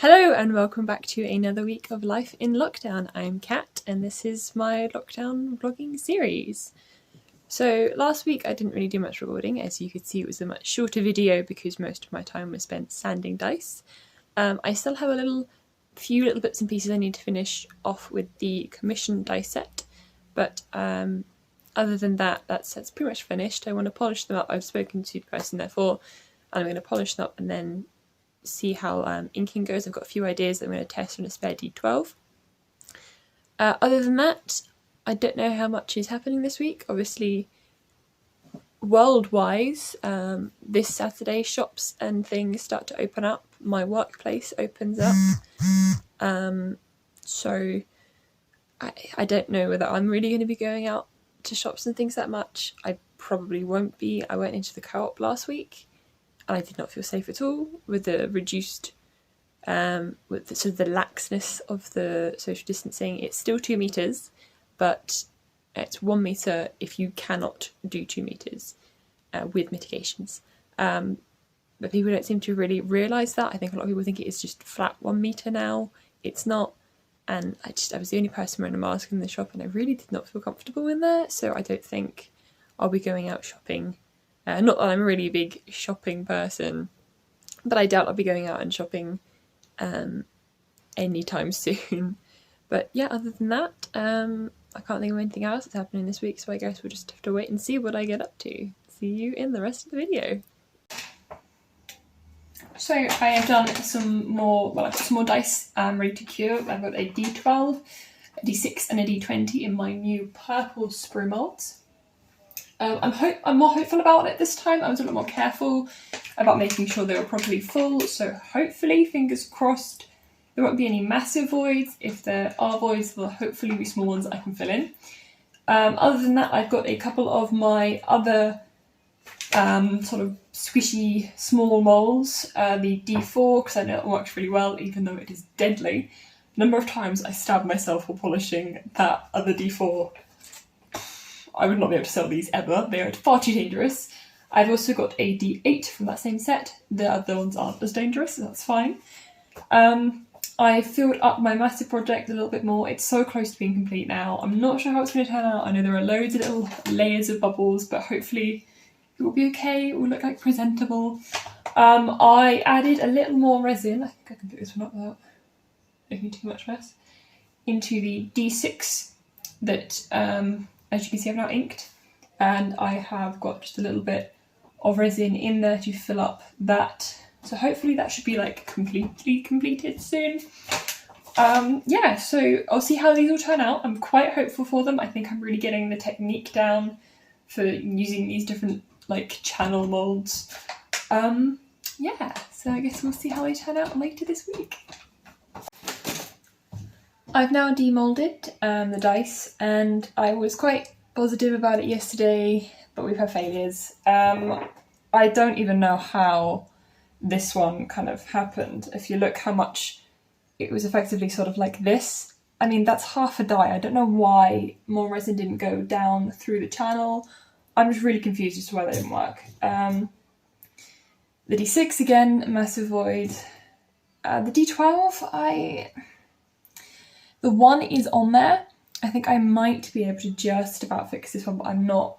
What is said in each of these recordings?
Hello and welcome back to another week of Life in Lockdown. I'm Kat and this is my lockdown vlogging series. So last week I didn't really do much recording. As you could see, it was a much shorter video because most of my time was spent sanding dice. I still have a few little bits and pieces I need to finish off with the commissioned dice set, but other than that, that set's pretty much finished. I want to polish them up. I've spoken to the person therefore, and I'm going to polish them up and then see how inking goes. I've got a few ideas that I'm going to test on a spare D12. Other than that, I don't know how much is happening this week. Obviously, world-wise, this Saturday shops and things start to open up. My workplace opens up. So I don't know whether I'm really going to be going out to shops and things that much. I probably won't be. I went into the Co-op last week and I did not feel safe at all with the reduced, with the, sort of the laxness of the social distancing. It's still 2 meters, but it's 1 meter if you cannot do 2 meters with mitigations. But people don't seem to really realise that. I think a lot of people think it is just flat 1 meter now. It's not. And I was the only person wearing a mask in the shop and I really did not feel comfortable in there. So I don't think I'll be going out shopping. Not that I'm a really big shopping person, but I doubt I'll be going out and shopping anytime soon. But yeah, other than that, I can't think of anything else that's happening this week, so I guess we'll just have to wait and see what I get up to. See you in the rest of the video. So I have done some more dice ready to cure. I've got a D12, a D6 and a D20 in my new purple sprue molds. I'm more hopeful about it this time. I was a little more careful about making sure they were properly full, so hopefully, fingers crossed, there won't be any massive voids. If there are voids, there'll hopefully be small ones that I can fill in. Other than that, I've got a couple of my other sort of squishy small molds. The D4, because I know it works really well, even though it is deadly. The number of times I stabbed myself while polishing that other D4, I would not be able to sell these ever. They are far too dangerous. I've also got a D8 from that same set. The other ones aren't as dangerous, so that's fine. I filled up my massive project a little bit more. It's so close to being complete now. I'm not sure how it's going to turn out. I know there are loads of little layers of bubbles, but hopefully it will be okay. It will look like presentable. I added a little more resin. I think I can do this one up without making too much mess. Into the D6 that, as you can see, I've now inked. And I have got just a little bit of resin in there to fill up that. So hopefully that should be like completely completed soon. Yeah, so I'll see how these will turn out. I'm quite hopeful for them. I think I'm really getting the technique down for using these different like channel molds. Yeah, so I guess we'll see how they turn out later this week. I've now demolded the dice and I was quite positive about it yesterday, but we've had failures. I don't even know how this one kind of happened. If you look how much it was effectively sort of like this, I mean that's half a die. I don't know why more resin didn't go down through the channel. I'm just really confused as to why that didn't work. The D6 again, massive void. The D12, the 1 is on there. I think I might be able to just about fix this one, but I'm not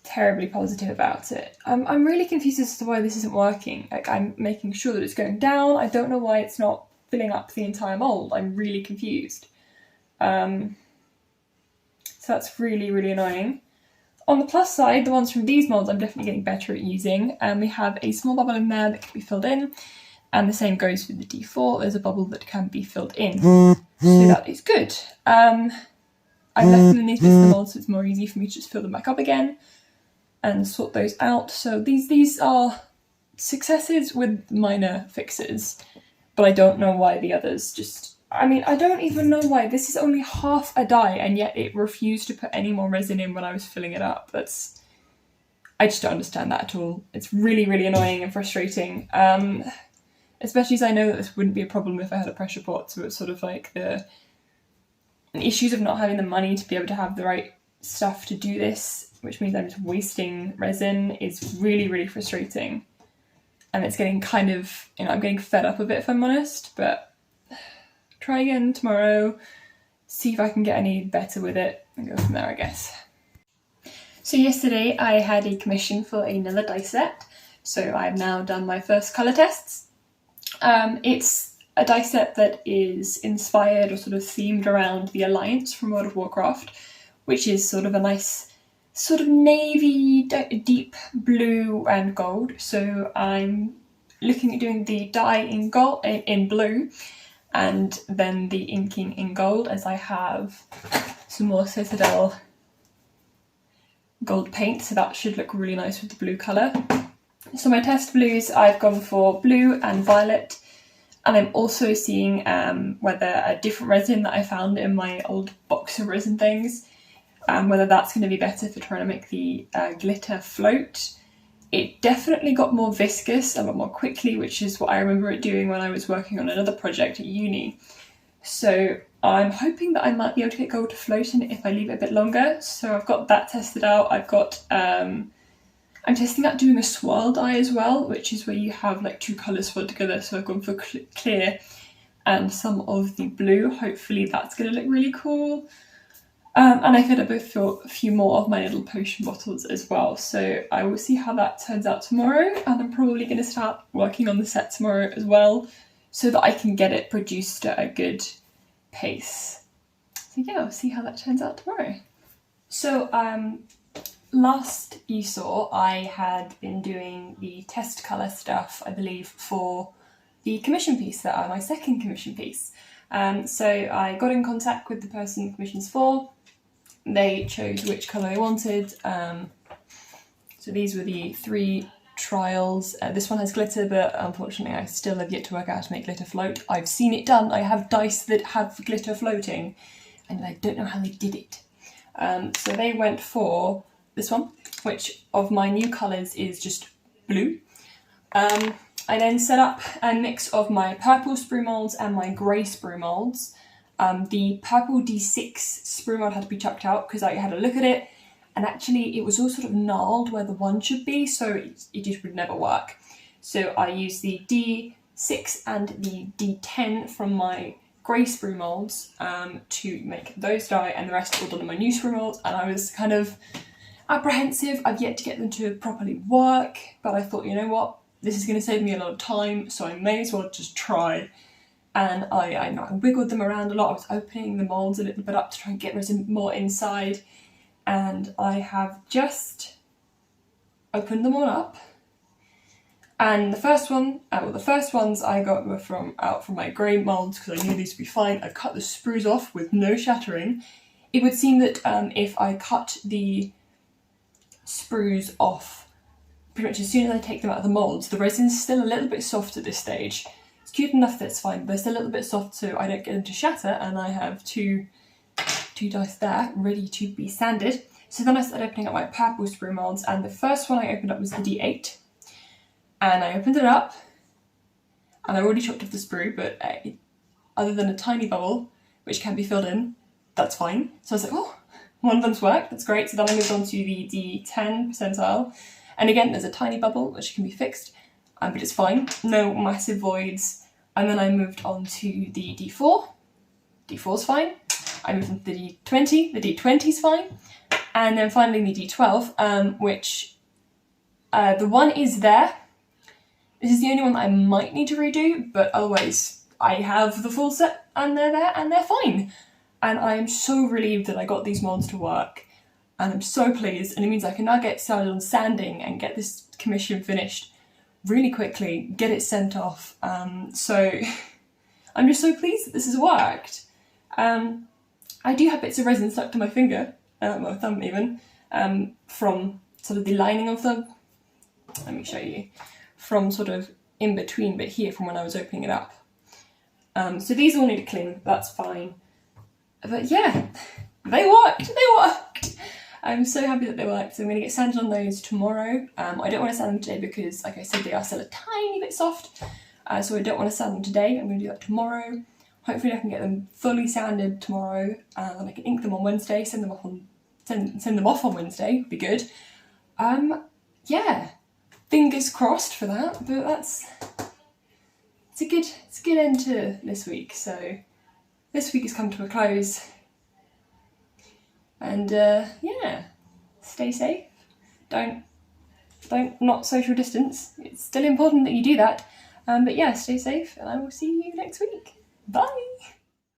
terribly positive about it. I'm really confused as to why this isn't working. Like, I'm making sure that it's going down. I don't know why it's not filling up the entire mold. I'm really confused. So that's really, really annoying. On the plus side, the ones from these molds I'm definitely getting better at using. We have a small bubble in there that can be filled in. And the same goes with the D4, there's a bubble that can be filled in. So that is good. I've left them in these bits of the mold so it's more easy for me to just fill them back up again and sort those out. So these are successes with minor fixes, but I don't know why the others just... I mean, I don't even know why. This is only half a die and yet it refused to put any more resin in when I was filling it up. I just don't understand that at all. It's really, really annoying and frustrating. Especially as I know that this wouldn't be a problem if I had a pressure pot, so it's sort of like the issues of not having the money to be able to have the right stuff to do this, which means I'm just wasting resin, is really, really frustrating. and it's getting kind of, I'm getting fed up of it if I'm honest, but try again tomorrow, see if I can get any better with it, and go from there, I guess. So yesterday I had a commission for another die set, so I've now done my first colour tests. It's a die set that is inspired or sort of themed around the Alliance from World of Warcraft, which is sort of a nice sort of navy, deep blue and gold. So I'm looking at doing the dye in gold, in blue, and then the inking in gold, as I have some more Citadel gold paint, so that should look really nice with the blue colour. So my test blues, I've gone for blue and violet, and I'm also seeing whether a different resin that I found in my old box of resin things, whether that's going to be better for trying to make the glitter float. It definitely got more viscous a lot more quickly, which is what I remember it doing when I was working on another project at uni. So I'm hoping that I might be able to get gold to float in it if I leave it a bit longer. So I've got that tested out. I've got, I'm testing out doing a swirl dye as well, which is where you have like two colours swirled together. So I've gone for clear and some of the blue. Hopefully that's going to look really cool. And I filled up a few more of my little potion bottles as well. So I will see how that turns out tomorrow. And I'm probably going to start working on the set tomorrow as well, so that I can get it produced at a good pace. So yeah, we'll see how that turns out tomorrow. So last you saw, I had been doing the test colour stuff, I believe, for the commission piece, my second commission piece. So I got in contact with the person the commission's for. They chose which colour they wanted. So these were the 3 trials. This one has glitter, but unfortunately I still have yet to work out how to make glitter float. I've seen it done. I have dice that have glitter floating, and I don't know how they did it. So they went for this one, which of my new colours is just blue. I then set up a mix of my purple sprue moulds and my grey sprue moulds. The purple D6 sprue mould had to be chucked out because I had a look at it, and actually it was all sort of gnarled where the one should be, so it just would never work. So I used the D6 and the D10 from my grey sprue moulds to make those die, and the rest all done on my new sprue moulds, and I was kind of apprehensive. I've yet to get them to properly work, but I thought, you know what, this is going to save me a lot of time, so I may as well just try. And I wiggled them around a lot. I was opening the moulds a little bit up to try and get resin more inside. And I have just opened them all up. And the first ones I got were out from my grey moulds, because I knew these would be fine. I cut the sprues off with no shattering. It would seem that if I cut the sprues off pretty much as soon as I take them out of the moulds, the resin's still a little bit soft at this stage. It's cute enough that it's fine, but it's a little bit soft, so I don't get them to shatter, and I have two dice there ready to be sanded. So then I started opening up my purple sprue moulds, and the first one I opened up was the D8. And I opened it up, and I already chopped off the sprue, but other than a tiny bubble, which can be filled in, that's fine. So I was like, oh, one of them's worked, that's great. So then I moved on to the D10 percentile. And again, there's a tiny bubble, which can be fixed, but it's fine. No massive voids. And then I moved on to the D4. D4's fine. I moved on to the D20. The D20's fine. And then finally the D12, which the one is there. This is the only one that I might need to redo, but otherwise I have the full set and they're there and they're fine. And I am so relieved that I got these moulds to work, and I'm so pleased, and it means I can now get started on sanding and get this commission finished really quickly, get it sent off. So I'm just so pleased that this has worked. I do have bits of resin stuck to my finger, my thumb even, from sort of the lining of the, let me show you, from sort of in between bit here from when I was opening it up. So these all need to clean, that's fine. But yeah, they worked. I'm so happy that they worked. So I'm going to get sanded on those tomorrow. I don't want to sand them today because, like I said, they are still a tiny bit soft. So I don't want to sand them today. I'm going to do that tomorrow. Hopefully I can get them fully sanded tomorrow, and I can ink them on Wednesday, send them off on Wednesday, would be good. Yeah, fingers crossed for that, but it's a good end to this week. So this week has come to a close, and yeah, stay safe. Don't not social distance. It's still important that you do that. But yeah, stay safe, and I will see you next week. Bye.